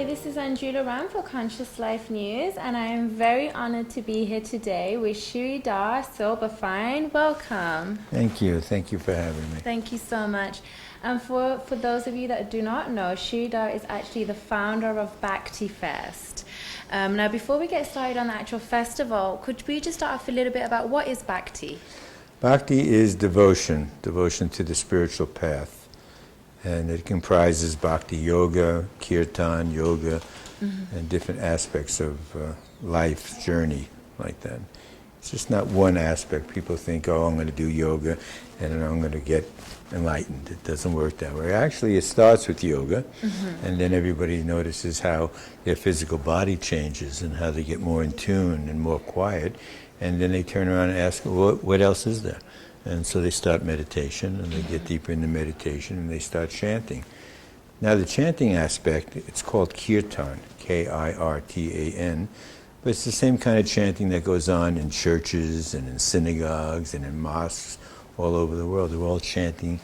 Hi, this is Anjula for Conscious Life News, and I am very honored to be here today with Sridhar Silberfein. Welcome. Thank you. Thank you for having me. Thank you so much. And for those of you that do not know, Sridhar is actually the founder of Bhakti Fest. Now, before we get started on the actual festival, could we just start off a little bit about what is Bhakti? Bhakti is devotion to the spiritual path. And it comprises bhakti yoga, kirtan yoga, and different aspects of life's journey like that. It's just not one aspect. People think, oh, I'm going to do yoga and then I'm going to get enlightened. It doesn't work that way. Actually, it starts with yoga, and then everybody notices how their physical body changes and how they get more in tune and more quiet, and then they turn around and ask, what else is there? And so they start meditation, and they get deeper into meditation, and they start chanting. Now the chanting aspect, it's called kirtan, K-I-R-T-A-N, but it's the same kind of chanting that goes on in churches and in synagogues and in mosques all over the world. They're all chanting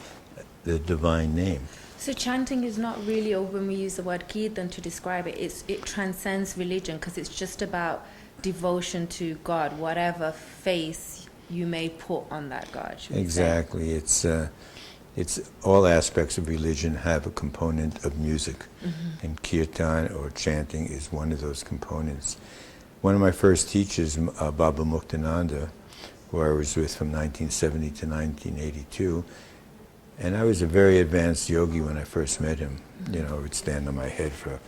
the divine name. So chanting is not really, or when we use the word kirtan to describe it, it transcends religion because it's just about devotion to God, whatever face you may put on that God. Exactly. It's all aspects of religion have a component of music, and kirtan or chanting is one of those components. One of my first teachers, Baba Muktananda, who I was with from 1970 to 1982, and I was a very advanced yogi when I first met him. You know, I would stand on my head for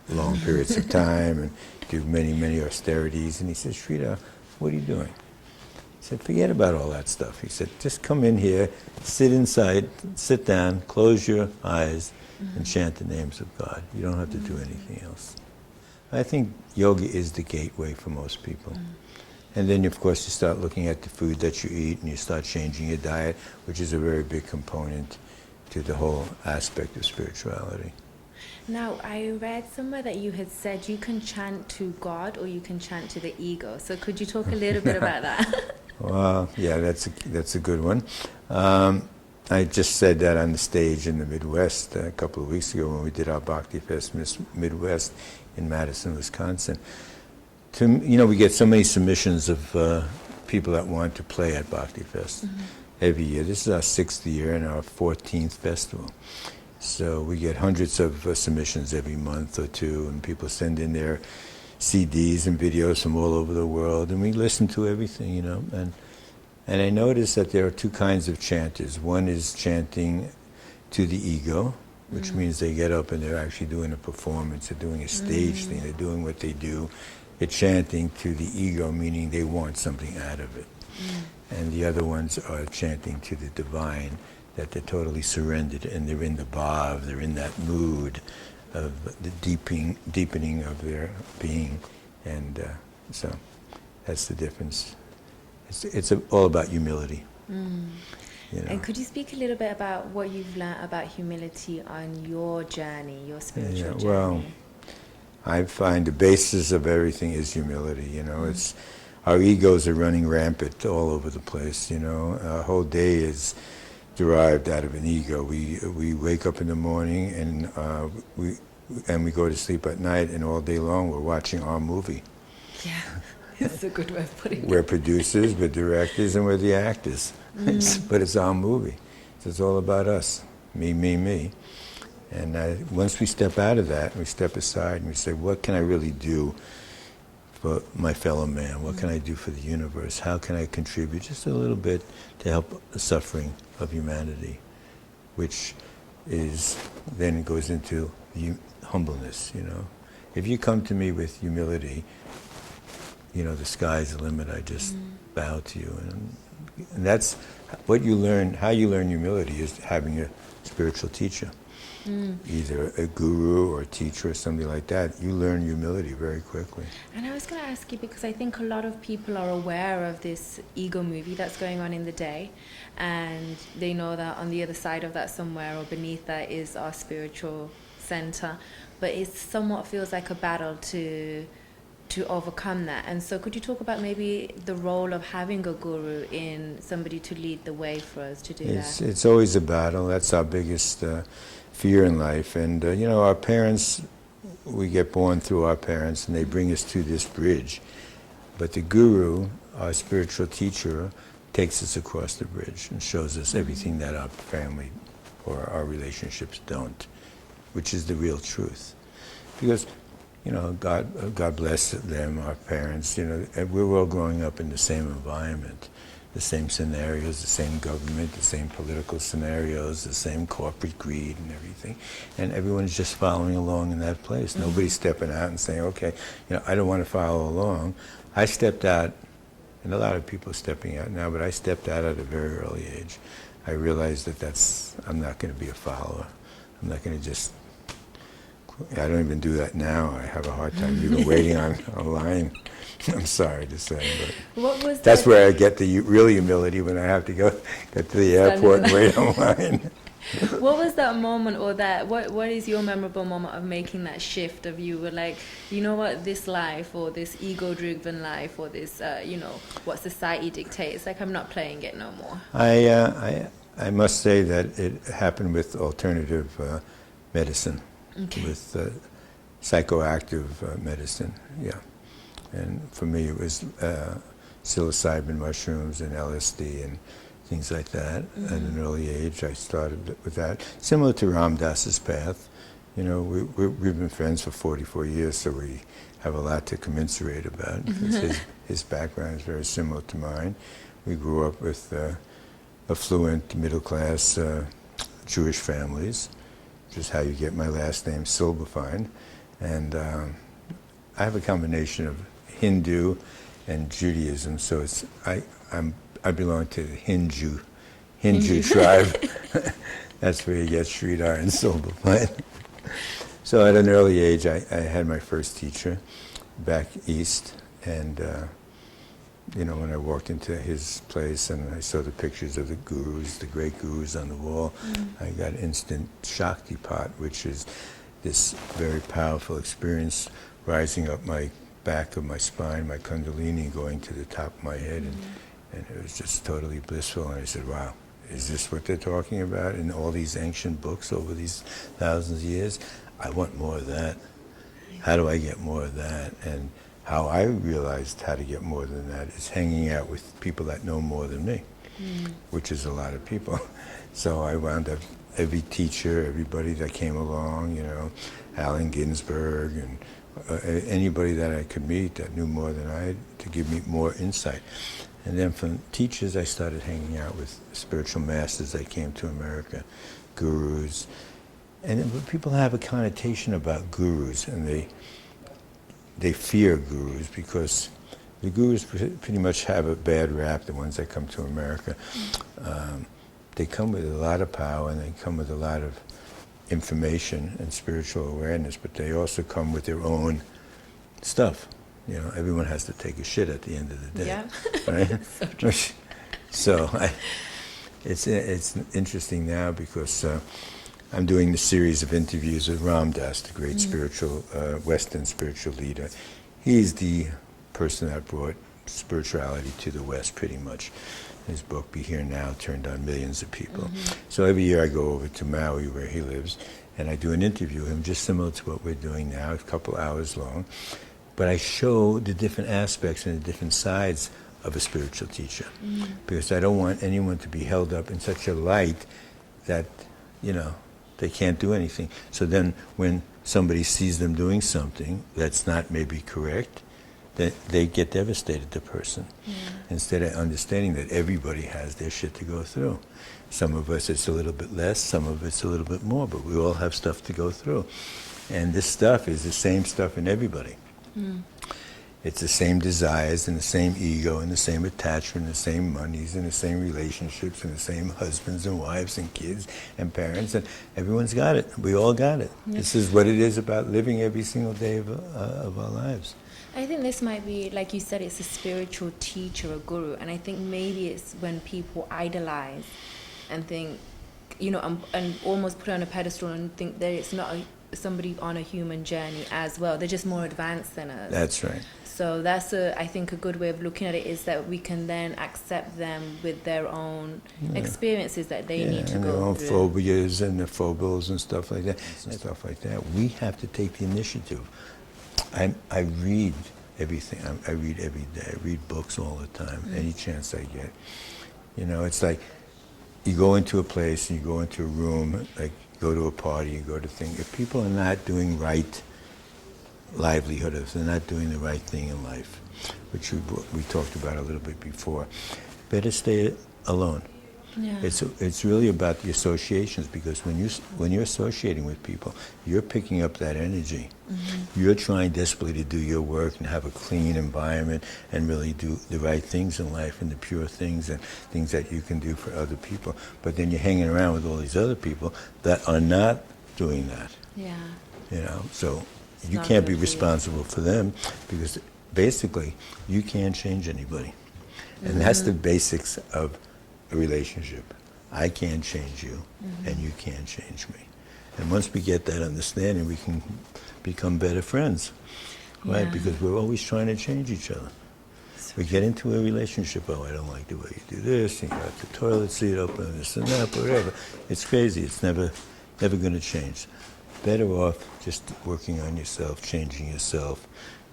long periods of time and do many, many austerities. And he said, Sridhar, what are you doing? He said, forget about all that stuff. He said, just come in here, sit inside, sit down, close your eyes, and chant the names of God. You don't have to do anything else. I think yoga is the gateway for most people. And then, of course, you start looking at the food that you eat, and you start changing your diet, which is a very big component to the whole aspect of spirituality. Now, I read somewhere that you had said you can chant to God or you can chant to the ego. So could you talk a little bit about that? Well, yeah, that's a good one. I just said that on the stage in the Midwest a couple of weeks ago when we did our Bhakti Fest Midwest in Madison, Wisconsin. We get so many submissions of people that want to play at Bhakti Fest every year. This is our 6th year and our 14th festival. So we get hundreds of submissions every month or two, and people send in their CDs and videos from all over the world, and we listen to everything, you know. And I noticed that there are two kinds of chanters. One is chanting to the ego, which means they get up and they're actually doing a performance, they're doing a stage thing, they're doing what they do. They're chanting to the ego, meaning they want something out of it. And the other ones are chanting to the divine, that they're totally surrendered and they're in the bhav, they're in that mood of the deepening of their being. And so that's the difference. It's all about humility. You know. And could you speak a little bit about what you've learned about humility on your journey, your spiritual journey? Well, I find the basis of everything is humility. You know, it's our egos are running rampant all over the place. You know, our whole day is derived out of an ego. We wake up in the morning and we go to sleep at night, and all day long we're watching our movie. Yeah, it's a good way of putting it. We're producers, we're directors, and we're the actors. But it's our movie. So it's all about us, me. And once we step out of that, we step aside and we say, what can I really do for my fellow man? What can I do for the universe? How can I contribute just a little bit to help the suffering of humanity? Which is, then it goes into humbleness, you know. If you come to me with humility, you know, the sky's the limit. I just bow to you. And that's what you learn. How you learn humility is having a spiritual teacher. Either a guru or a teacher or something like that. You learn humility very quickly. And I was going to ask you, because I think a lot of people are aware of this ego movie that's going on in the day, and they know that on the other side of that somewhere or beneath that is our spiritual center, but it somewhat feels like a battle to overcome that. And so could you talk about maybe the role of having a guru in somebody to lead the way for us to do that? It's always a battle. That's our biggest fear in life. And, our parents we get born through our parents, and they bring us to this bridge. But the guru, our spiritual teacher, takes us across the bridge and shows us everything that our family or our relationships don't, which is the real truth. Because, God bless them, our parents, we're all growing up in the same environment, the same scenarios, the same government, the same political scenarios, the same corporate greed and everything. And everyone's just following along in that place. Nobody's stepping out and saying, okay, I don't want to follow along. I stepped out, and a lot of people are stepping out now, but I stepped out at a very early age. I realized that I'm not going to be a follower. I'm not going to just, I don't even do that now. I have a hard time even waiting on a line. I'm sorry to say, but that's where I get the real humility, when I have to get to the airport and wait online. What was that moment, or what is your memorable moment of making that shift of you were like, you know what, this life, or this ego-driven life, or this, what society dictates, like, I'm not playing it no more? I must say that it happened with alternative medicine, with psychoactive medicine, yeah. And for me, it was psilocybin mushrooms and LSD and things like that. At an early age, I started with that. Similar to Ram Dass's path. We've been friends for 44 years, so we have a lot to commiserate about, because his background is very similar to mine. We grew up with affluent, middle-class Jewish families, which is how you get my last name, Silberfein. And I have a combination of Hindu and Judaism, so I belong to the Hindu tribe. That's where you get Sridhar and Silberfein. So at an early age, I had my first teacher back east, and when I walked into his place and I saw the pictures of the gurus, the great gurus on the wall, I got instant Shaktipat, which is this very powerful experience rising up my back of my spine, my kundalini going to the top of my head, and it was just totally blissful. And I said, wow, is this what they're talking about in all these ancient books over these thousands of years? I want more of that. How do I get more of that? And how I realized how to get more than that is hanging out with people that know more than me, which is a lot of people. So I wound up, every teacher, everybody that came along, Allen Ginsberg, and anybody that I could meet that knew more than I, to give me more insight. And then from teachers, I started hanging out with spiritual masters that came to America, gurus. And people have a connotation about gurus, and they fear gurus because the gurus pretty much have a bad rap, the ones that come to America. They come with a lot of power, and they come with a lot of information and spiritual awareness, but they also come with their own stuff. Everyone has to take a shit at the end of the day. Yeah. Right? So true. So it's interesting now because I'm doing the series of interviews with Ram Dass, the great spiritual, Western spiritual leader. He's the person that brought spirituality to the West, pretty much. His book, Be Here Now, turned on millions of people. So every year I go over to Maui, where he lives, and I do an interview with him, just similar to what we're doing now, a couple hours long. But I show the different aspects and the different sides of a spiritual teacher, because I don't want anyone to be held up in such a light that, they can't do anything. So then when somebody sees them doing something that's not maybe correct, they get devastated, the person, instead of understanding that everybody has their shit to go through. Some of us, it's a little bit less, some of it's a little bit more, but we all have stuff to go through. And this stuff is the same stuff in everybody. It's the same desires and the same ego and the same attachment and the same monies and the same relationships and the same husbands and wives and kids and parents, and everyone's got it. We all got it. This is what it is about living every single day of our lives. I think this might be, like you said, it's a spiritual teacher, a guru, and I think maybe it's when people idolize and think, and almost put it on a pedestal and think that it's not somebody on a human journey as well. They're just more advanced than us. That's right. So that's I think a good way of looking at it is that we can then accept them with their own experiences that they need to and go their own through. phobias and their phobias and stuff like that. We have to take the initiative. I read everything. I read every day. I read books all the time, any chance I get. You know, it's like you go into a place and you go into a room, like go to a party, you go to things. If people are not doing right livelihood, if they're not doing the right thing in life, which we talked about a little bit before, better stay alone. Yeah. It's really about the associations, because when you're associating with people, you're picking up that energy. You're trying desperately to do your work and have a clean environment and really do the right things in life and the pure things and things that you can do for other people. But then you're hanging around with all these other people that are not doing that. Yeah. You know, so It's you not can't be good for you. responsible for them, because basically you can't change anybody. And that's the basics of a relationship. I can't change you, and you can't change me. And once we get that understanding, we can become better friends, right? Yeah. Because we're always trying to change each other. We get into a relationship, oh, I don't like the way you do this, you got the toilet seat open, this and that, whatever. It's crazy. It's never going to change. Better off just working on yourself, changing yourself,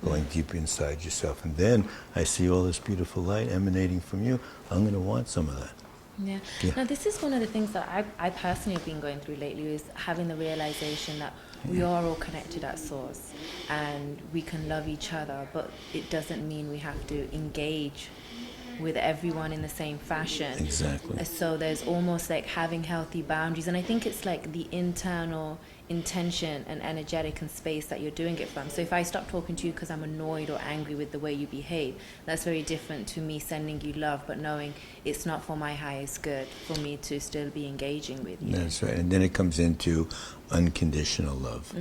going deep inside yourself. And then I see all this beautiful light emanating from you. I'm going to want some of that. Yeah. Yeah. Now, this is one of the things that I personally have been going through lately, is having the realization that we are all connected at source and we can love each other, but it doesn't mean we have to engage with everyone in the same fashion. Exactly. So there's almost like having healthy boundaries, and I think it's like the internal intention and energetic and space that you're doing it from. So if I stop talking to you because I'm annoyed or angry with the way you behave, that's very different to me sending you love but knowing it's not for my highest good for me to still be engaging with you. That's right. And then it comes into unconditional love.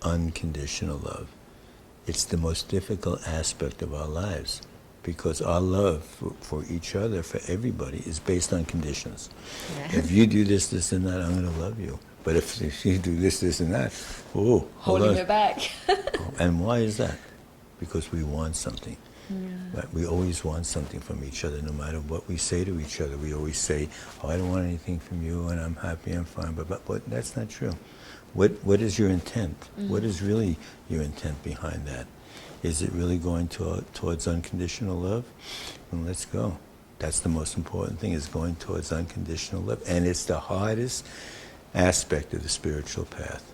Unconditional love. It's the most difficult aspect of our lives, because our love for each other, for everybody, is based on conditions. Yeah. If you do this, this, and that, I'm going to love you. But if you do this, this, and that, hold Holding on. it back. And why is that? Because we want something. Yeah. Right? We always want something from each other, no matter what we say to each other. We always say, oh, I don't want anything from you, and I'm happy, I'm fine. But that's not true. What is your intent? What is really your intent behind that? Is it really going towards unconditional love? And let's go. That's the most important thing, is going towards unconditional love. And it's the hardest aspect of the spiritual path,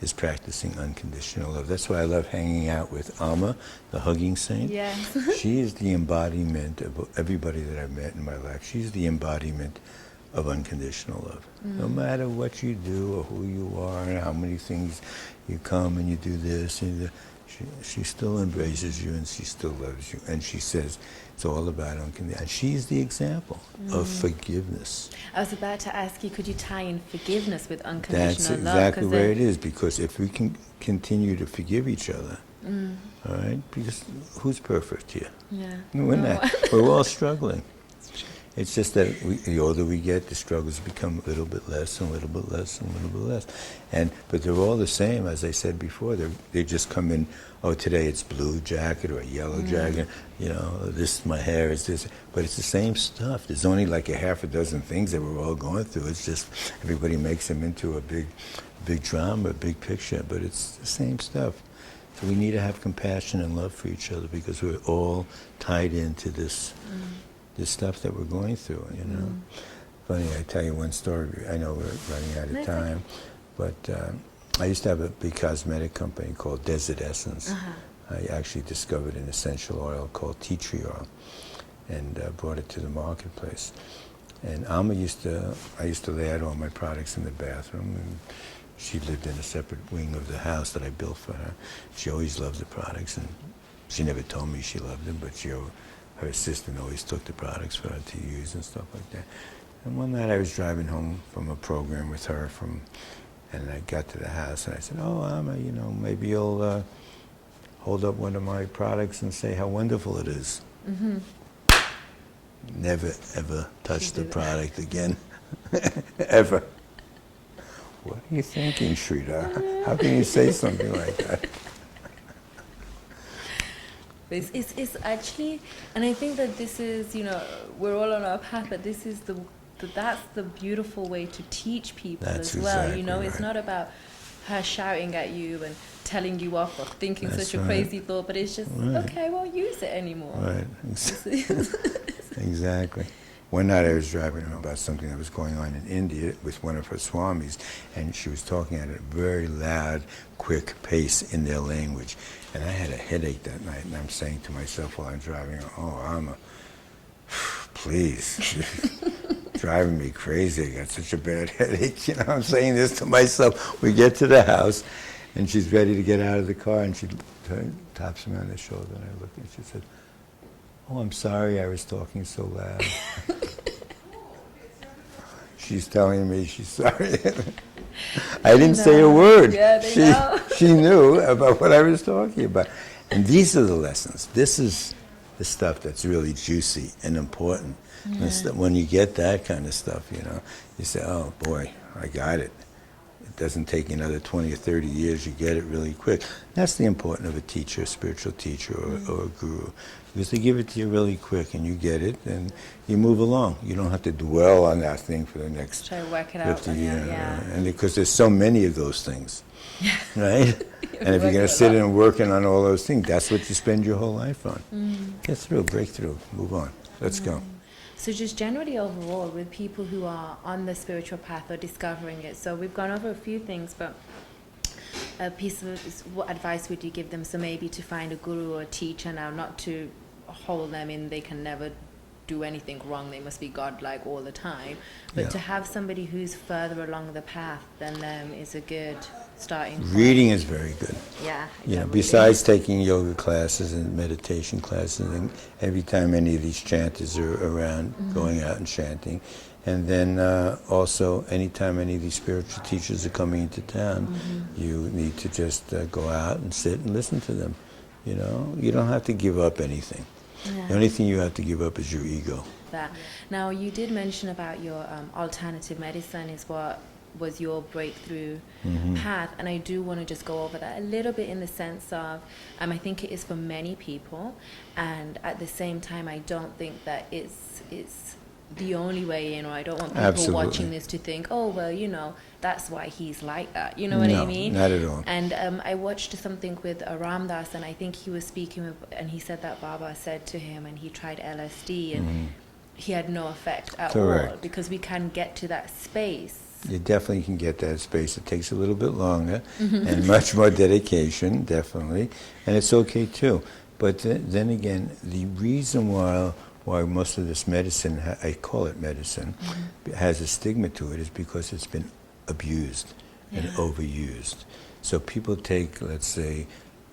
is practicing unconditional love. That's why I love hanging out with Amma, the hugging saint. Yes. She is the embodiment of everybody that I've met in my life. She's the embodiment of unconditional love. No matter what you do or who you are and how many things you come and you do this and she still embraces you and she still loves you. And she says it's all about unconditional. And she's the example of forgiveness. I was about to ask you, could you tie in forgiveness with That's unconditional love? exactly 'Cause where then- it is, because if we can continue to forgive each other, all right, because who's perfect here? Yeah. We're No. not. We're all struggling. It's just that the older we get, the struggles become a little bit less and a little bit less and a little bit less. But they're all the same, as I said before. They just come in, oh, today it's blue jacket or a yellow jacket, you know, this, my hair is this. But it's the same stuff. There's only like a half a dozen things that we're all going through. It's just everybody makes them into a big drama, a big picture, but it's the same stuff. So we need to have compassion and love for each other, because we're all tied into this stuff that we're going through, you know. Funny, I tell you one story. I know we're running out of time, but I used to have a big cosmetic company called Desert Essence. I actually discovered an essential oil called tea tree oil and brought it to the marketplace. And Amma I used to lay out all my products in the bathroom, and she lived in a separate wing of the house that I built for her. She always loved the products, and she never told me she loved them, but her assistant always took the products for her to use and stuff like that. And one night I was driving home from a program with her, and I got to the house and I said, oh, Amma, you know, maybe you'll hold up one of my products and say how wonderful it is. Never, ever touch the product again. Ever. What are you thinking, Sridhar? How can you say something like that? But it's actually, and I think that this is, we're all on our path, but this is that's the beautiful way to teach people That's as well. exactly It's right. not about her shouting at you and telling you off or thinking That's such a right. crazy thought, but it's just, okay, I won't use it anymore. Right, exactly. One night I was driving her about something that was going on in India with one of her swamis, and she was talking at a very loud, quick pace in their language. And I had a headache that night, and I'm saying to myself while I'm driving, oh, Amma, please, driving me crazy. I got such a bad headache. I'm saying this to myself. We get to the house, and she's ready to get out of the car, and she taps me on the shoulder, and I look, and she said, oh, I'm sorry I was talking so loud. She's telling me she's sorry. I didn't say a word. Yeah, they know. She knew about what I was talking about. And these are the lessons. This is the stuff that's really juicy and important. Yeah. And when you get that kind of stuff, you say, oh boy, I got it. It doesn't take you another 20 or 30 years, you get it really quick. That's the importance of a teacher, a spiritual teacher, or a guru. Because they give it to you really quick and you get it and you move along. You don't have to dwell on that thing for the next Try to work it 50 out. years. Yeah. And because there's so many of those things, right? And if you're Work going to it sit out. and working on all those things, that's what you spend your whole life on. Get through, break through, move on. Let's go. So just generally overall with people who are on the spiritual path or discovering it, so we've gone over a few things, but a piece of what advice would you give them? So maybe to find a guru or a teacher now, not to hold them in, they can never do anything wrong, they must be godlike all the time, but Yeah. to have somebody who's further along the path than them is a good starting point. Reading is very good. Yeah. Besides taking yoga classes and meditation classes, and every time any of these chanters are around, going out and chanting, and then also anytime any of these spiritual teachers are coming into town, you need to just go out and sit and listen to them. You don't have to give up anything. Yeah. The only thing you have to give up is your ego. That. Now, you did mention about your alternative medicine is what was your breakthrough path, and I do want to just go over that a little bit in the sense of I think it is for many people, and at the same time I don't think that it's the only way in, or I don't want people Absolutely. watching this to think, oh well, that's why he's like that, what I mean? Not at all. And I watched something with Ram Dass, and I think he was speaking with, and he said that Baba said to him, and he tried LSD, and he had no effect at all, Correct. because we can get to that space. You definitely can get that space. It takes a little bit longer and much more dedication, definitely, and it's okay too. But then again, the reason why most of this medicine, I call it medicine, has a stigma to it is because it's been abused and overused. So people take, let's say,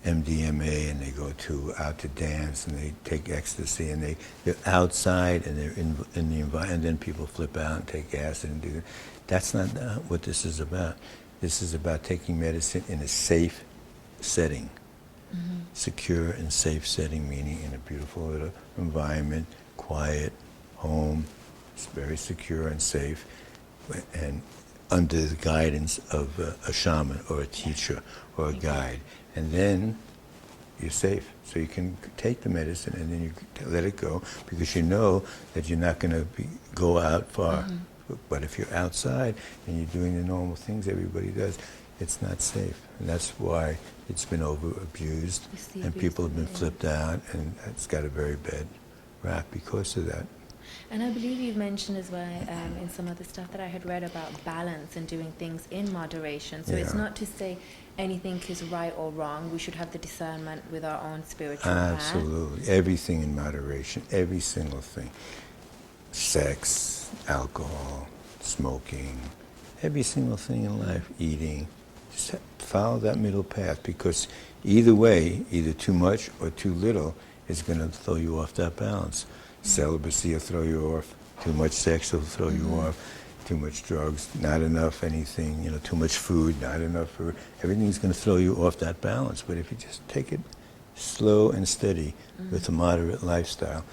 MDMA and they go out to dance and they take ecstasy and they're outside and they're in the environment, and then people flip out and take acid and do that. That's not what this is about. This is about taking medicine in a safe setting. Secure and safe setting, meaning in a beautiful little environment, quiet, home, it's very secure and safe, and under the guidance of a shaman or a teacher or a guide. And then you're safe. So you can take the medicine and then you let it go, because you know that you're not going to go out far. But if you're outside and you're doing the normal things everybody does, it's not safe. And that's why it's been over-abused, and people have been flipped out, and it's got a very bad rap because of that. And I believe you've mentioned as well in some other stuff that I had read about balance and doing things in moderation. So it's not to say anything is right or wrong. We should have the discernment with our own spiritual path. Absolutely. Everything in moderation, every single thing. Sex, alcohol, smoking, every single thing in life, eating. Just follow that middle path, because either way, either too much or too little, is going to throw you off that balance. Celibacy will throw you off. Too much sex will throw you off. Too much drugs, not enough anything, too much food, not enough food. Everything's going to throw you off that balance. But if you just take it slow and steady with a moderate lifestyle,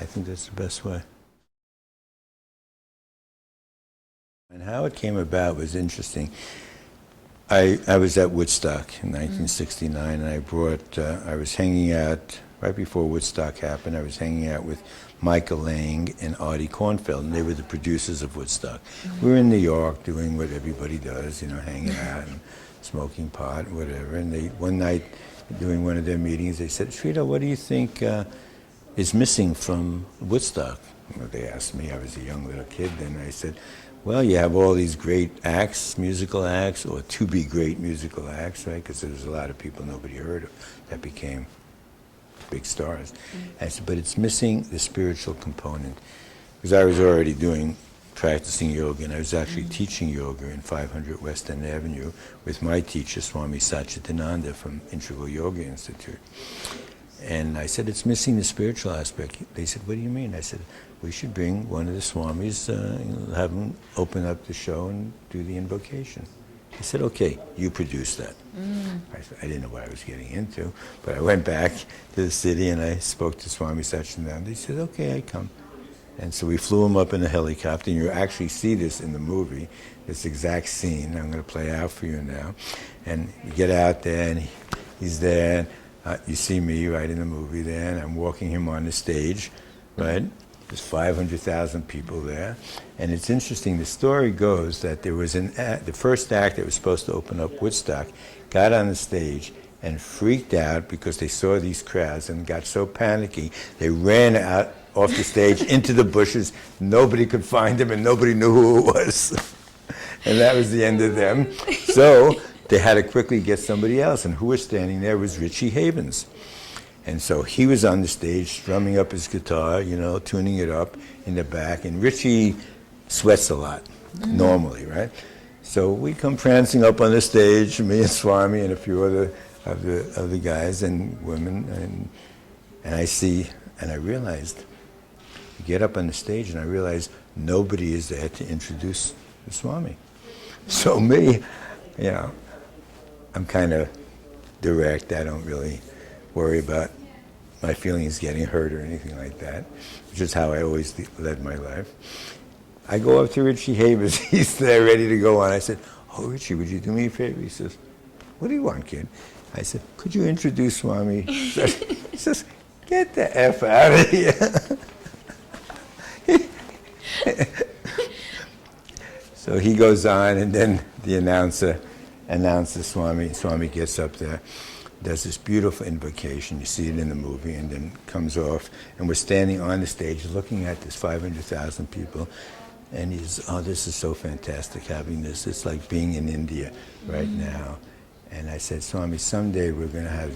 I think that's the best way. And how it came about was interesting. I was at Woodstock in 1969, and I was hanging out right before Woodstock happened, I was hanging out with Michael Lang and Artie Kornfeld, and they were the producers of Woodstock. We were in New York doing what everybody does, hanging out and smoking pot, whatever. And one night, during one of their meetings, they said, Sridhar, what do you think is missing from Woodstock? Well, they asked me, I was a young little kid, and I said, well, you have all these great acts, musical acts, or to-be great musical acts, right? Because there's a lot of people nobody heard of that became big stars. I said, but it's missing the spiritual component. Because I was already practicing yoga, and I was actually teaching yoga in 500 West End Avenue with my teacher, Swami Satchidananda from Integral Yoga Institute. And I said, it's missing the spiritual aspect. They said, what do you mean? I said, we should bring one of the Swamis, have him open up the show and do the invocation. He said, okay, you produce that. I didn't know what I was getting into, but I went back to the city and I spoke to Swami Satchidananda. He said, okay, I come. And so we flew him up in a helicopter, and you actually see this in the movie, this exact scene. I'm going to play out for you now. And we get out there, and he's there. You see me right in the movie there, and I'm walking him on the stage, right? There's 500,000 people there. And it's interesting, the story goes that there was the first act that was supposed to open up Woodstock got on the stage and freaked out because they saw these crowds and got so panicky, they ran out off the stage into the bushes. Nobody could find them and nobody knew who it was. And that was the end of them. So they had to quickly get somebody else. And who was standing there was Richie Havens. And so he was on the stage strumming up his guitar, tuning it up in the back. And Richie sweats a lot, normally, right? So we come prancing up on the stage, me and Swami and a few other of the guys and women. And I realized, I get up on the stage and I realized nobody is there to introduce the Swami. So me, I'm kind of direct. I don't really worry about my feelings getting hurt or anything like that, which is how I always led my life. I go up to Richie Havens. He's there ready to go on. I said, oh, Richie, would you do me a favor? He says, what do you want, kid? I said, could you introduce Swami? He says, get the F out of here. So he goes on, and then the announcer announces Swami. Swami gets up there, does this beautiful invocation. You see it in the movie, and then comes off. And we're standing on the stage looking at this 500,000 people. And he says, oh, this is so fantastic having this. It's like being in India right now. And I said, Swami, someday we're going to have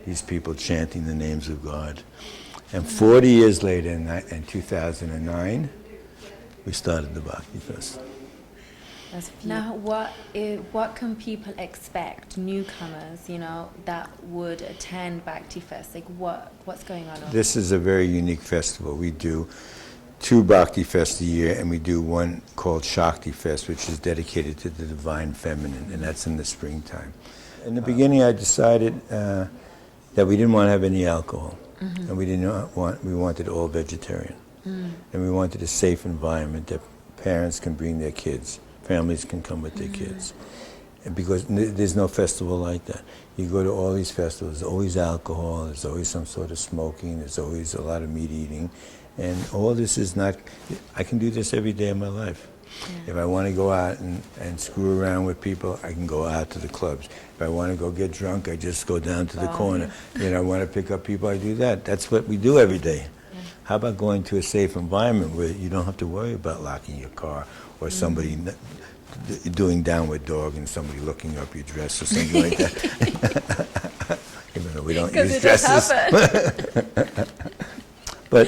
these people chanting the names of God. And 40 years later, in 2009, we started the Bhakti Fest. Now, what can people expect, newcomers, that would attend Bhakti Fest? Like, what's going on? This is a very unique festival. We do 2 Bhakti Fests a year, and we do one called Shakti Fest, which is dedicated to the Divine Feminine, and that's in the springtime. In the beginning, I decided that we didn't want to have any alcohol, and we wanted all vegetarian, and we wanted a safe environment that parents can bring their kids, families can come with their kids, and because there's no festival like that. You go to all these festivals, there's always alcohol, there's always some sort of smoking, there's always a lot of meat eating. And all this is not, I can do this every day of my life. Yeah. If I want to go out and screw around with people, I can go out to the clubs. If I want to go get drunk, I just go down to the corner. I want to pick up people, I do that. That's what we do every day. Yeah. How about going to a safe environment where you don't have to worry about locking your car or somebody doing downward dog and somebody looking up your dress or something like that. Even though we don't use dresses. But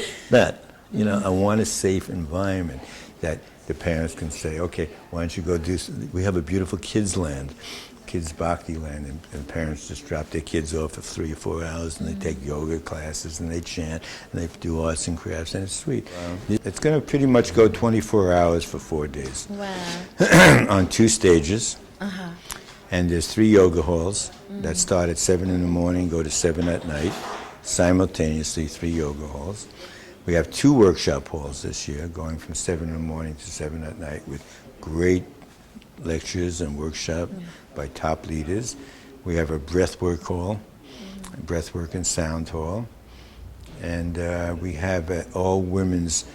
I want a safe environment that the parents can say, okay, why don't you go we have a beautiful kids land, kids Bhakti land, and parents just drop their kids off for 3 or 4 hours, and they take yoga classes, and they chant, and they do arts and crafts, and it's sweet. Wow. It's going to pretty much go 24 hours for 4 days. Wow. On 2 stages. And there's 3 yoga halls that start at 7 in the morning, go to 7 at night. Simultaneously, 3 yoga halls. We have 2 workshop halls this year, going from 7 in the morning to 7 at night, with great lectures and workshop by top leaders. We have a breathwork hall, breathwork and sound hall. And we have all women's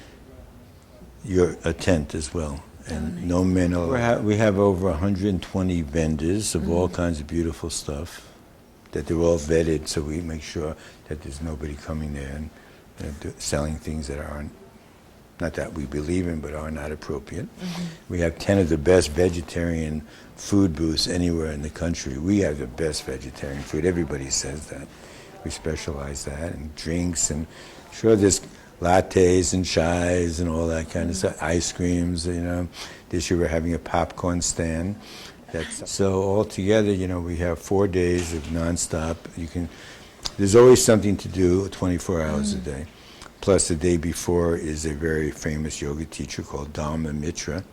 a tent as well. And no men allowed. We have over 120 vendors of all kinds of beautiful stuff, that they're all vetted, so we make sure that there's nobody coming there and selling things that aren't, not that we believe in, but are not appropriate. We have 10 of the best vegetarian food booths anywhere in the country. We have the best vegetarian food. Everybody says that. We specialize that, and drinks, and sure there's lattes and chais and all that kind of stuff, ice creams, you know. This year we're having a popcorn stand. So altogether, you know, we have 4 days of nonstop. There's always something to do 24 hours a day. Plus the day before is a very famous yoga teacher called Dharma Mitra.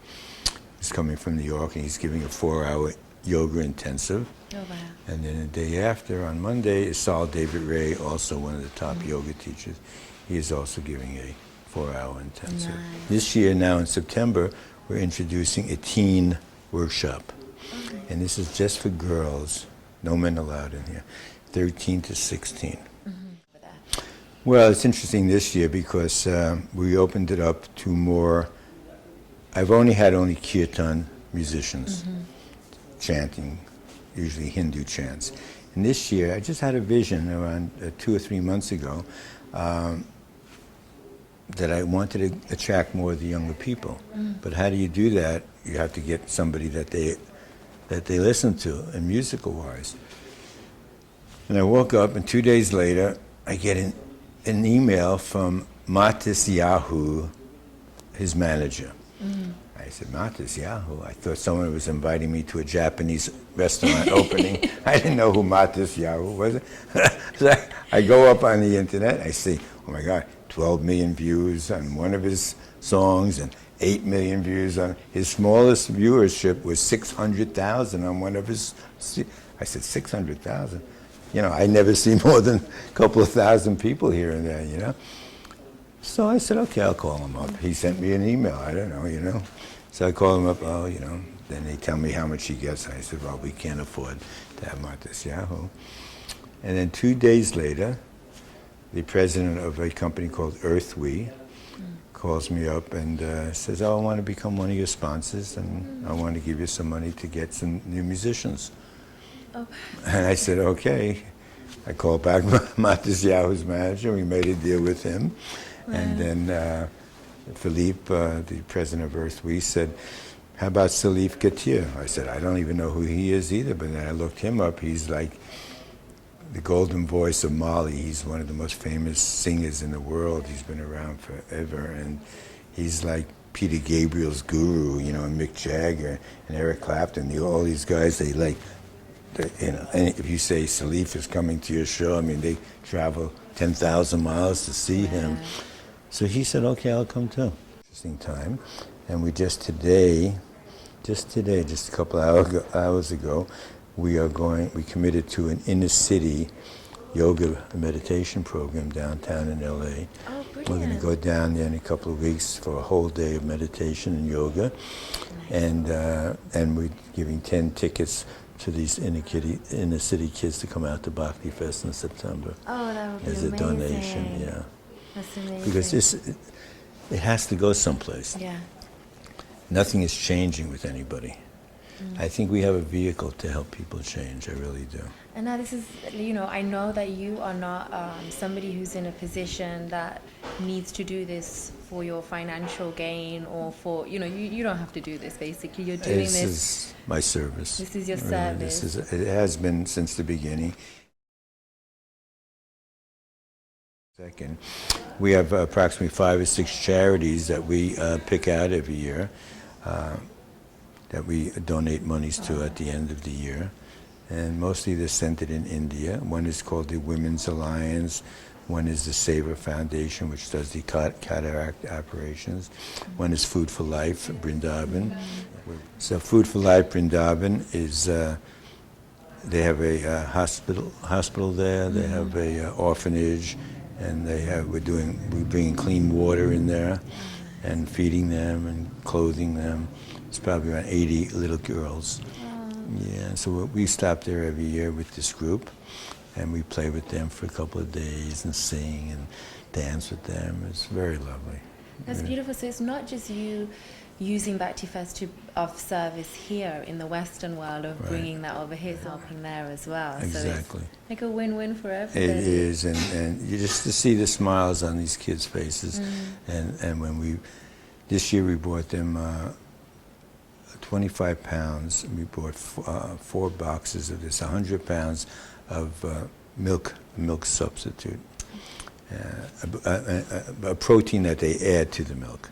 He's coming from New York, and he's giving a 4-hour yoga intensive. Oh, wow. And then the day after, on Monday, is Saul David Ray, also one of the top yoga teachers. He is also giving a 4-hour intensive. Nice. This year, now in September, we're introducing a teen workshop. Okay. And this is just for girls, no men allowed in here, 13 to 16. Well, it's interesting this year because we opened it up to more. I've only had kirtan musicians chanting, usually Hindu chants. And this year, I just had a vision around 2 or 3 months ago that I wanted to attract more of the younger people. But how do you do that? You have to get somebody that they listen to, and musical-wise. And I woke up, and 2 days later, I get an email from Matis Yahoo, his manager. I said, Matis Yahoo? I thought someone was inviting me to a Japanese restaurant opening. I didn't know who Matis Yahoo was. So I go up on the internet, I see, oh my God, 12 million views on one of his songs and 8 million views on his smallest viewership was 600,000 on one of his. I said 600,000. You know, I never see more than a couple of thousand people here and there. You know. So I said, okay, I'll call him up. He sent me an email. I don't know. You know. So I call him up. Oh, you know. Then they tell me how much he gets. I said, well, we can't afford to have Matis Yahoo. And then 2 days later, the president of a company called Earth We calls me up and says, oh, I want to become one of your sponsors, and I want to give you some money to get some new musicians. Oh. And I said, okay. I called back Matis Yahoo's manager. We made a deal with him. Wow. And then Philippe, the president of Earth We, said, how about Salif Katir? I said, I don't even know who he is either, but then I looked him up. He's like the golden voice of Mali. He's one of the most famous singers in the world. He's been around forever, and he's like Peter Gabriel's guru, you know, and Mick Jagger and Eric Clapton. All these guys, you know, and if you say Salif is coming to your show, I mean, they travel 10,000 miles to see him. So he said, okay, I'll come too. Interesting time. And we just today, just a couple hours ago, we committed to an inner city yoga meditation program downtown in LA. Oh, brilliant. We're going to go down there in a couple of weeks for a whole day of meditation and yoga. Nice. And we're giving 10 tickets to these inner city kids to come out to Bhakti Fest in September. Oh, that would be as amazing. a donation, yeah. That's amazing. Because it has to go someplace. Yeah. Nothing is changing with anybody. I think we have a vehicle to help people change. I really do. And now this is, you know, I know that you are not somebody who's in a position that needs to do this for your financial gain or for, you know, you don't have to do this basically. You're doing this. This is my service. This is your really, service. It has been since the beginning. Second, we have approximately 5 or 6 charities that we pick out every year. That we donate monies to at the end of the year. And mostly they're centered in India. One is called the Women's Alliance. One is the Seva Foundation, which does the cataract operations. One is Food for Life, Vrindavan. So Food for Life, Vrindavan is, they have a hospital there, they have a orphanage, and we're bringing clean water in there and feeding them and clothing them. It's probably around 80 little girls. Yeah, so we stop there every year with this group. and we play with them for a couple of days and sing and dance with them. It's very lovely. That's beautiful. So it's not just you using Bhakti Fest of service here in the Western world, of bringing that over here, helping there as well. Exactly. So it's like a win-win for everybody. It is, and you just to see the smiles on these kids' faces, and when this year we brought them 25 pounds. We bought 4 boxes of this, 100 pounds of milk substitute. A protein that they add to the milk.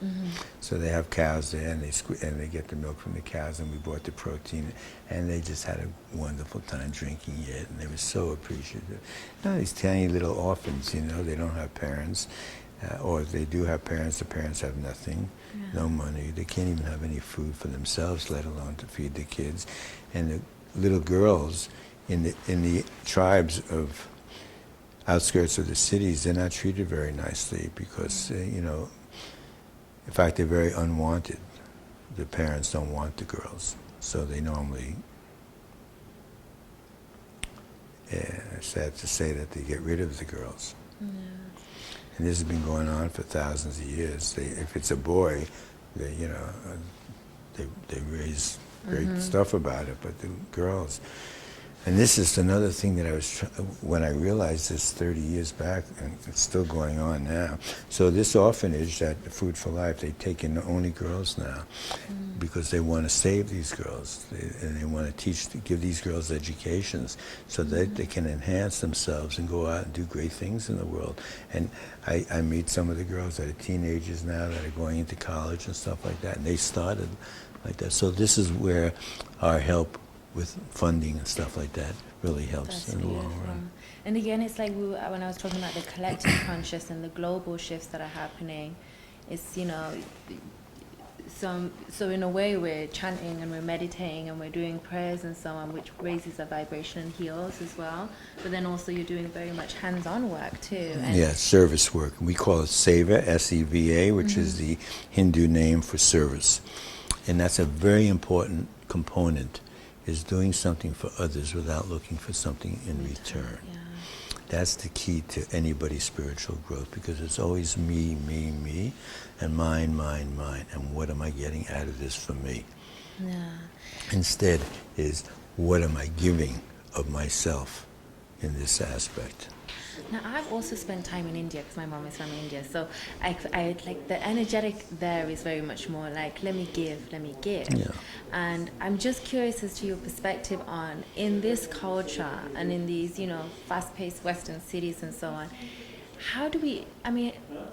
So they have cows there, and they get the milk from the cows, and we bought the protein, and they just had a wonderful time drinking it, and they were so appreciative. These tiny little orphans, they don't have parents, or if they do have parents, the parents have nothing, no money. They can't even have any food for themselves, let alone to feed the kids. And the little girls in the tribes of outskirts of the cities, they're not treated very nicely because, in fact, they're very unwanted. The parents don't want the girls, so they normally, sad to say that they get rid of the girls. And this has been going on for thousands of years. If it's a boy, they raise great stuff about it, but the girls. And this is another thing that when I realized this 30 years back, and it's still going on now. So this orphanage, that Food for Life, they take in only girls now because they want to save these girls. And they want to give these girls educations so that they can enhance themselves and go out and do great things in the world. And I meet some of the girls that are teenagers now that are going into college and stuff like that, and they started like that. So this is where our help with funding and stuff like that really helps in the long run. And again, it's like when I was talking about the collective conscious and the global shifts that are happening, it's, so in a way we're chanting and we're meditating and we're doing prayers and so on, which raises the vibration and heals as well. But then also you're doing very much hands-on work too. And service work. We call it Seva, S-E-V-A, which is the Hindu name for service. And that's a very important component, is doing something for others without looking for something in return. That's the key to anybody's spiritual growth, because it's always me, me, me, and mine, mine, mine, and what am I getting out of this for me? Instead is, what am I giving of myself in this aspect? Now, I've also spent time in India because my mom is from India, so I like the energetic there is very much more like, let me give. And I'm just curious as to your perspective on, in this culture and in these, fast-paced Western cities and so on, how do we,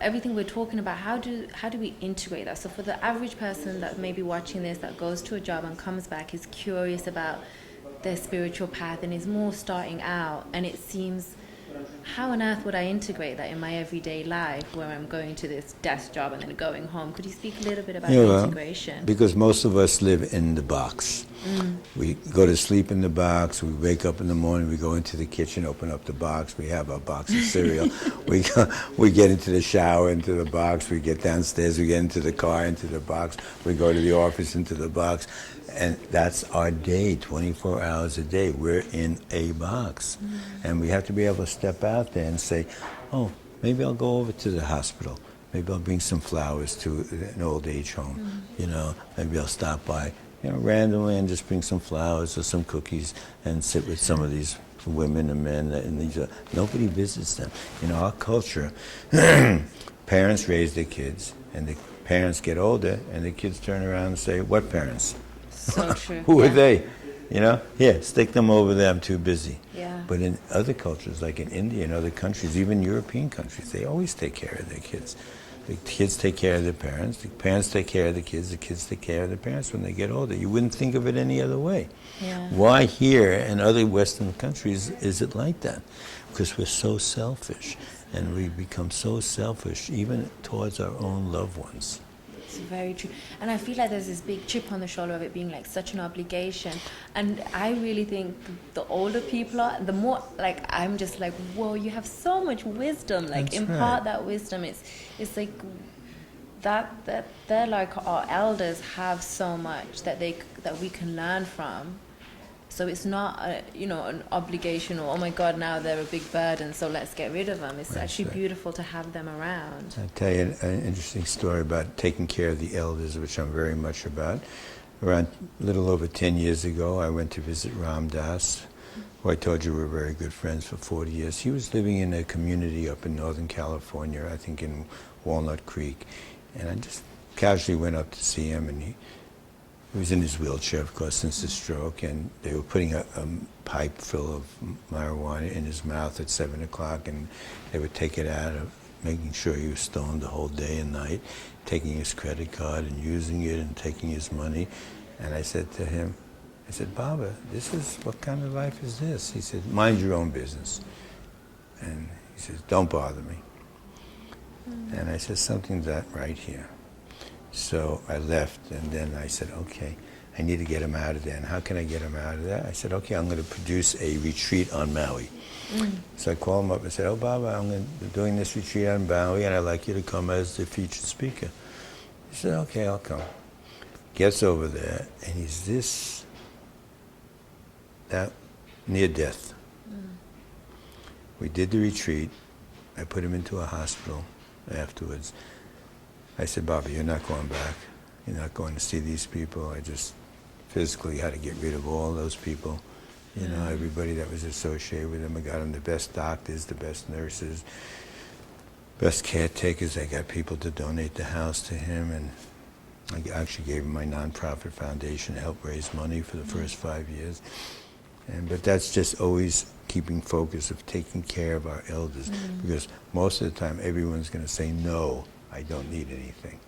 everything we're talking about, how do we integrate that? So for the average person that may be watching this, that goes to a job and comes back, is curious about their spiritual path and is more starting out, and it seems, how on earth would I integrate that in my everyday life where I'm going to this desk job and then going home? Could you speak a little bit about the integration? Because most of us live in the box. We go to sleep in the box, we wake up in the morning, we go into the kitchen, open up the box, we have our box of cereal, we get into the shower, into the box, we get downstairs, we get into the car, into the box, we go to the office, into the box. And that's our day, 24 hours a day. We're in a box. And we have to be able to step out there and say, oh, maybe I'll go over to the hospital. Maybe I'll bring some flowers to an old age home. Maybe I'll stop by, randomly and just bring some flowers or some cookies and sit with some of these women and men. And nobody visits them. In our culture, parents raise their kids, and the parents get older, and the kids turn around and say, what parents? So true. Who are they? Here, stick them over there, I'm too busy. Yeah. But in other cultures, like in India and other countries, even European countries, they always take care of their kids. The kids take care of their parents, the parents take care of the kids take care of their parents when they get older. You wouldn't think of it any other way. Why here and other Western countries is it like that? Because we're so selfish, and we become so selfish even towards our own loved ones. It's very true. And I feel like there's this big chip on the shoulder of it being like such an obligation. And I really think the older people are, the more, like, I'm just like, whoa, you have so much wisdom. Like, impart that wisdom. It's like that they're like, our elders have so much that we can learn from. So it's not, an obligation or, oh my God, now they're a big burden, so let's get rid of them. It's actually beautiful to have them around. I'll tell you an interesting story about taking care of the elders, which I'm very much about. Around a little over 10 years ago, I went to visit Ram Dass, who I told you were very good friends for 40 years. He was living in a community up in Northern California, I think in Walnut Creek. And I just casually went up to see him, and he was in his wheelchair, of course, since his stroke, and they were putting a pipe full of marijuana in his mouth at 7 o'clock, and they would take it out, making sure he was stoned the whole day and night, taking his credit card and using it and taking his money. And I said to him, Baba, what kind of life is this? He said, mind your own business. And he says, don't bother me. And I said, something's not right here. So I left, and then I said, okay, I need to get him out of there. And how can I get him out of there? I said, okay, I'm going to produce a retreat on Maui. So I called him up and said, oh, Baba, I'm doing this retreat on Maui, and I'd like you to come as the featured speaker. He said, okay, I'll come. Gets over there, and he's that near death. We did the retreat. I put him into a hospital afterwards. I said, Baba, you're not going back. You're not going to see these people. I just physically had to get rid of all those people. Everybody that was associated with him. I got him the best doctors, the best nurses, best caretakers. I got people to donate the house to him, and I actually gave him my nonprofit foundation to help raise money for the first 5 years. But that's just always keeping focus of taking care of our elders, because most of the time everyone's going to say, no, I don't need anything.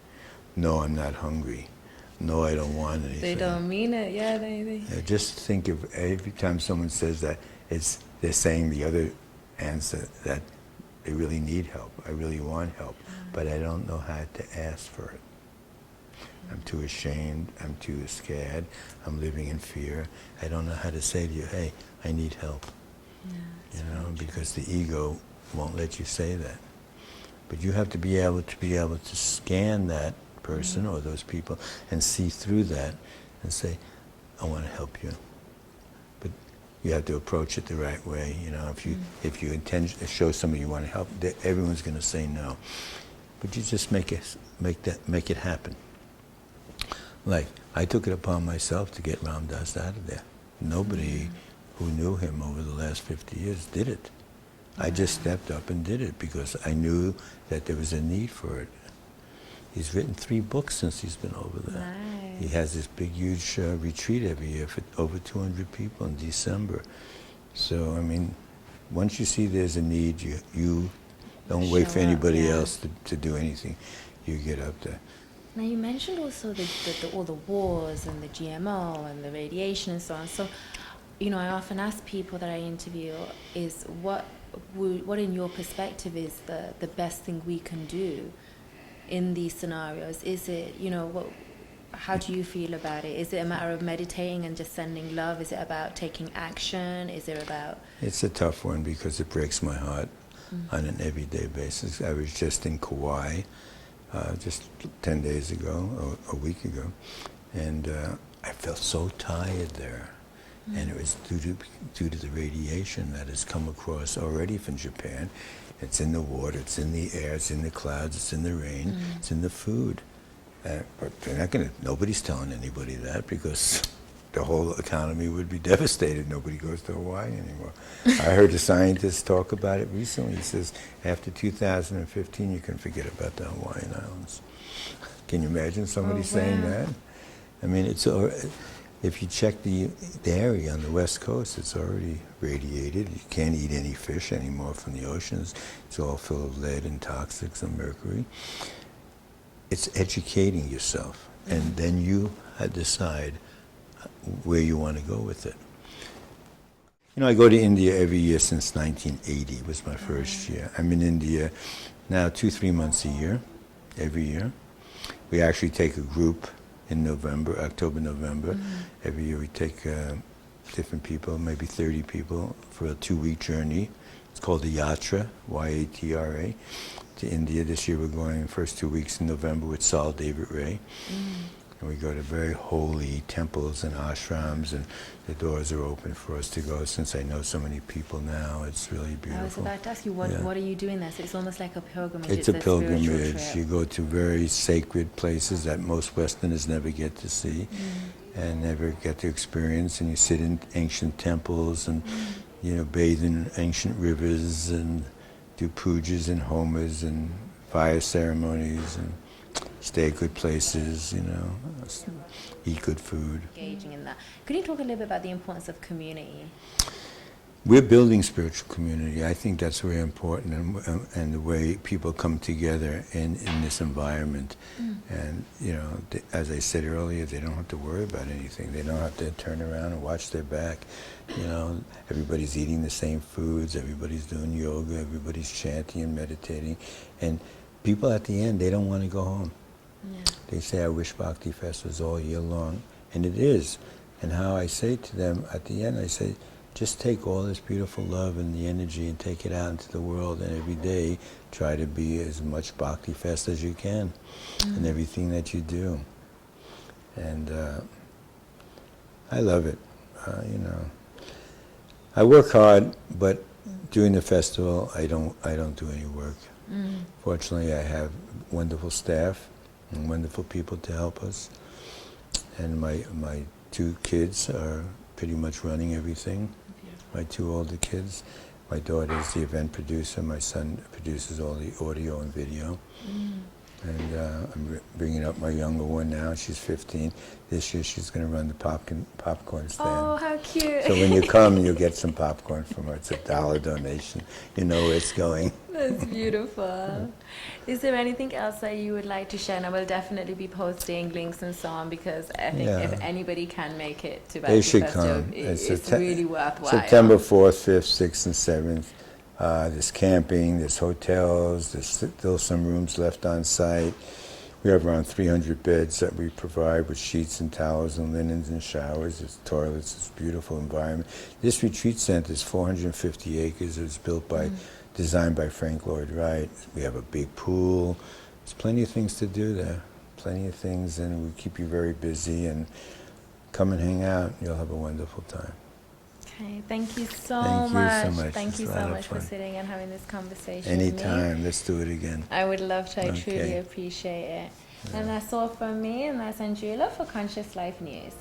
No, I'm not hungry. No, I don't want anything. They don't mean it, yeah. They. Just think of every time someone says that, they're saying the other answer, that they really need help. I really want help, but I don't know how to ask for it. I'm too ashamed, I'm too scared, I'm living in fear. I don't know how to say to you, hey, I need help. Because the ego won't let you say that. But you have to be able to scan that person or those people and see through that and say, I want to help you. But you have to approach it the right way. If you intend to show somebody you want to help, everyone's going to say no. But you just make it happen. Like, I took it upon myself to get Ram Dass out of there. Nobody who knew him over the last 50 years did it. I just stepped up and did it because I knew that there was a need for it. He's written 3 books since he's been over there. Nice. He has this big, huge retreat every year for over 200 people in December. So, once you see there's a need, you don't wait for anybody else to do anything. You get up there. Now you mentioned also all the wars and the GMO and the radiation and so on. So, I often ask people that I interview is what in your perspective is the best thing we can do in these scenarios? Is it, how do you feel about it? Is it a matter of meditating and just sending love? Is it about taking action? Is it about... It's a tough one because it breaks my heart on an everyday basis. I was just in Kauai just 10 days ago, or a week ago, and I felt so tired there. And it was due to the radiation that has come across already from Japan. It's in the water, it's in the air, it's in the clouds, it's in the rain, it's in the food. But they're nobody's telling anybody that because the whole economy would be devastated. Nobody goes to Hawaii anymore. I heard a scientist talk about it recently. He says, after 2015, you can forget about the Hawaiian Islands. Can you imagine somebody saying that? It's if you check the area on the West Coast, it's already radiated. You can't eat any fish anymore from the oceans. It's all full of lead and toxics and mercury. It's educating yourself, and then you decide where you want to go with it. I go to India every year since 1980. It was my first year. I'm in India now 2-3 months a year, every year. We actually take a group in October, November. Every year we take different people, maybe 30 people, for a 2-week journey. It's called the Yatra, Y-A-T-R-A, to India. This year we're going the first 2 weeks in November with Saul David Ray. And we go to very holy temples and ashrams, and the doors are open for us to go. Since I know so many people now, it's really beautiful. I was about to ask you, what are you doing there? So it's almost like a pilgrimage. It's a pilgrimage. Spiritual trip. You go to very sacred places that most Westerners never get to see and never get to experience. And you sit in ancient temples and bathe in ancient rivers and do pujas and homas and fire ceremonies and stay at good places, eat good food. Engaging in that. Could you talk a little bit about the importance of community? We're building spiritual community. I think that's very important, and the way people come together in this environment. And, as I said earlier, they don't have to worry about anything. They don't have to turn around and watch their back. Everybody's eating the same foods, everybody's doing yoga, everybody's chanting and meditating. And people at the end, they don't want to go home. Yeah. They say, I wish Bhakti Fest was all year long. And it is. And how I say to them at the end, I say, just take all this beautiful love and the energy and take it out into the world, and every day try to be as much Bhakti Fest as you can in everything that you do. And I love it. I work hard, but during the festival I don't do any work. Fortunately, I have wonderful staff and wonderful people to help us. And my 2 kids are pretty much running everything. My 2 older kids. My daughter is the event producer. My son produces all the audio and video. And I'm bringing up my younger one now. She's 15. This year she's going to run the popcorn stand. Oh, how cute. So when you come, you'll get some popcorn from her. It's a $1 donation. You know where it's going. That's beautiful. Is there anything else that you would like to share? And I will definitely be posting links and so on, because I think if anybody can make it to Bhakti They should Fest, come. it's really worthwhile. September 4th, 5th, 6th, and 7th. There's camping, there's hotels, there's still some rooms left on site. We have around 300 beds that we provide with sheets and towels and linens and showers. There's toilets, it's a beautiful environment. This retreat center is 450 acres. It was designed by Frank Lloyd Wright. We have a big pool. There's plenty of things to do there. Plenty of things, and we keep you very busy. And come and hang out. You'll have a wonderful time. Okay, thank you so Thank much. you so much. Thank you It's a so lot of much for fun. sitting and having this conversation. Anytime. With me. Let's do it again. I would love to. I Okay. truly appreciate it. And that's all from me, and that's Anjula for Conscious Life News.